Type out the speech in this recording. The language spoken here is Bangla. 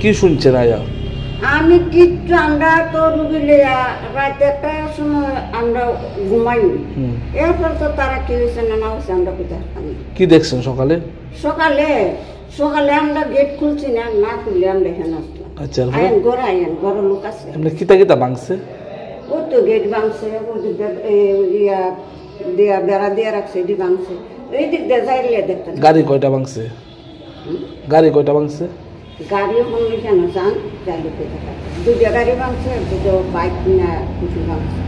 কি শুনছেন আয়া? আমি কিচ্ছু, আমরা তো রুগী লিয়া রাতে একটার সময় আমরা ঘুমাইনি। এরপর তো তারা কি হয়েছে না হয়েছে আমরা কোথায় জানি। কি দেখছেন সকালে? সকালে সকালে আমরা গেট খুলছি না, না খুললে আমরা এখানে আসলাম। আচ্ছা, আইন ঘরে আইন ঘর লোক আছে। এমনি কিতা কিতা ভাঙছে? ওই তো গেট ভাঙছে, ইয়া দিয়া বেড়া দিয়ে রাখছে, এটি ভাঙছে। এই দিক দিয়ে যাইলে দেখতে। গাড়ি কয়টা ভাঙছে? গাড়ি কয়টা ভাঙছে? গাড়িও ভাঙলে কেন যান, যাইলে কোথায় দুটো গাড়ি ভাঙছে, দুটো বাইক না কিছু ভাঙছে।